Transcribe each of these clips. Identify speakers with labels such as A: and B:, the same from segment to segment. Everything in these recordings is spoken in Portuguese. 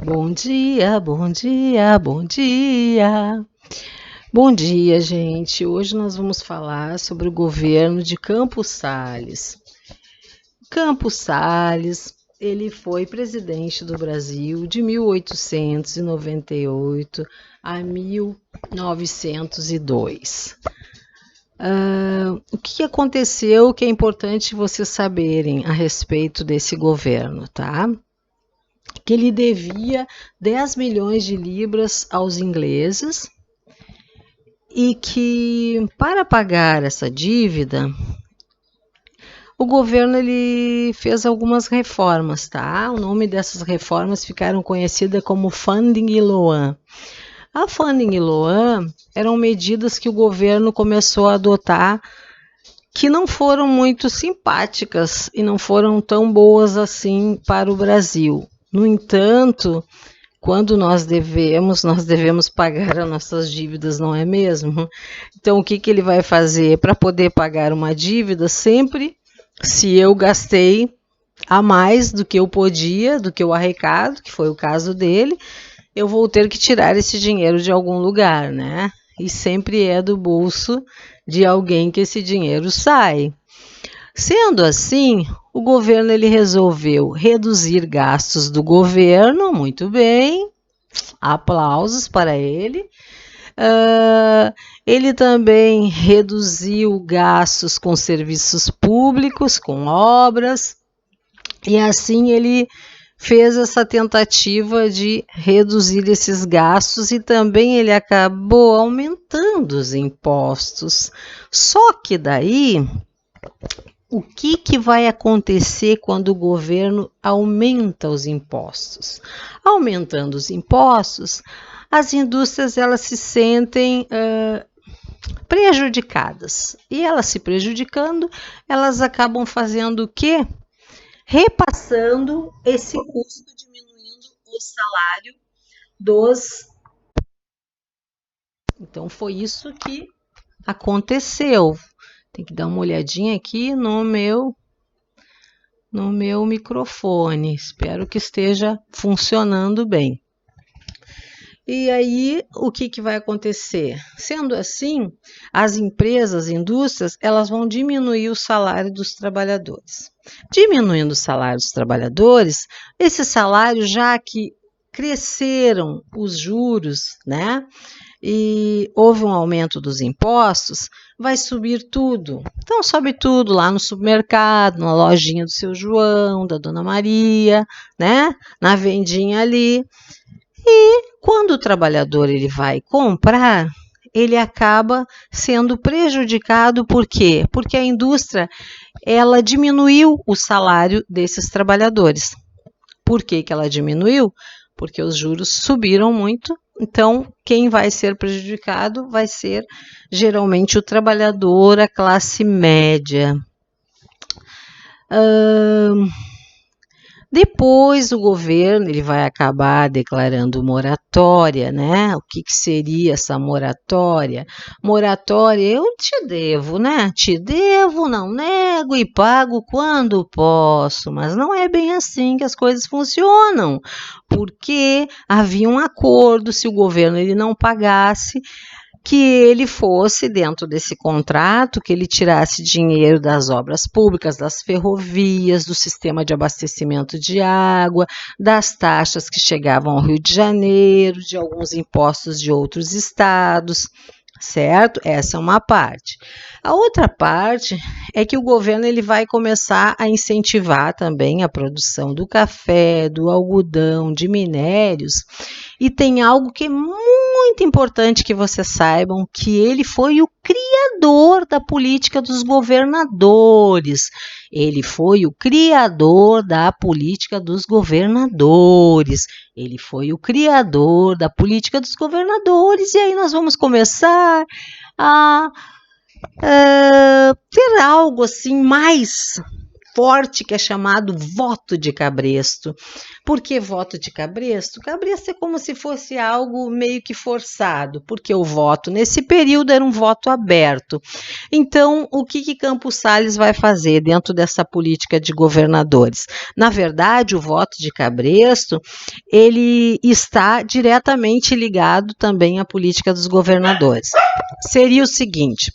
A: Bom dia, bom dia, bom dia. Bom dia, gente. Hoje nós vamos falar sobre o governo de Campos Salles. Campos Salles, ele foi presidente do Brasil de 1898 a 1902. O que aconteceu que é importante vocês saberem a respeito desse governo, tá? Que ele devia 10 milhões de libras aos ingleses e que, para pagar essa dívida, o governo ele fez algumas reformas, tá? O nome dessas reformas ficaram conhecidas como Funding Loan. A Funding Loan eram medidas que o governo começou a adotar que não foram muito simpáticas e não foram tão boas assim para o Brasil. No entanto, quando nós devemos pagar as nossas dívidas, não é mesmo? Então, o que ele vai fazer? Para poder pagar uma dívida, sempre, se eu gastei a mais do que eu podia, do que o arrecado, que foi o caso dele, eu vou ter que tirar esse dinheiro de algum lugar, né? E sempre é do bolso de alguém que esse dinheiro sai. Sendo assim, o governo ele resolveu reduzir gastos do governo, muito bem, aplausos para ele. Ele também reduziu gastos com serviços públicos, com obras, e assim ele fez essa tentativa de reduzir esses gastos e também ele acabou aumentando os impostos. Só que daí, o que vai acontecer quando o governo aumenta os impostos? Aumentando os impostos, as indústrias elas se sentem prejudicadas. E elas se prejudicando, elas acabam fazendo o quê? Repassando esse custo, diminuindo o salário dos. Então foi isso que aconteceu. Tem que dar uma olhadinha aqui no meu microfone. Espero que esteja funcionando bem. E aí, o que vai acontecer? Sendo assim, as empresas, indústrias, elas vão diminuir o salário dos trabalhadores. Diminuindo o salário dos trabalhadores, esse salário, já que cresceram os juros, né? E houve um aumento dos impostos, vai subir tudo. Então, sobe tudo lá no supermercado, na lojinha do seu João, da Dona Maria, né? Na vendinha ali. E quando o trabalhador ele vai comprar, ele acaba sendo prejudicado, por quê? Porque a indústria ela diminuiu o salário desses trabalhadores. Por que ela diminuiu? Porque os juros subiram muito, então quem vai ser prejudicado vai ser geralmente o trabalhador, a classe média. Depois o governo ele vai acabar declarando moratória, né? O que seria essa moratória? Moratória, eu te devo, né? Te devo, não nego e pago quando posso, mas não é bem assim que as coisas funcionam, porque havia um acordo, se o governo ele não pagasse, que ele fosse dentro desse contrato, que ele tirasse dinheiro das obras públicas, das ferrovias, do sistema de abastecimento de água, das taxas que chegavam ao Rio de Janeiro, de alguns impostos de outros estados, certo? Essa é uma parte. A outra parte é que o governo ele vai começar a incentivar também a produção do café, do algodão, de minérios, e tem algo que é muito importante que vocês saibam, que ele foi o criador da política dos governadores. Ele foi o criador da política dos governadores. Ele foi o criador da política dos governadores. E aí nós vamos começar a ter algo assim mais forte que é chamado voto de cabresto. Por que voto de cabresto? Cabresto é como se fosse algo meio que forçado, porque o voto nesse período era um voto aberto. Então, o que Campos Salles vai fazer dentro dessa política de governadores? Na verdade, o voto de cabresto, ele está diretamente ligado também à política dos governadores. Seria o seguinte: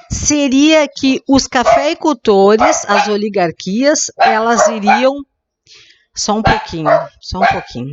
A: seria que os cafeicultores, as oligarquias, elas iriam... Só um pouquinho.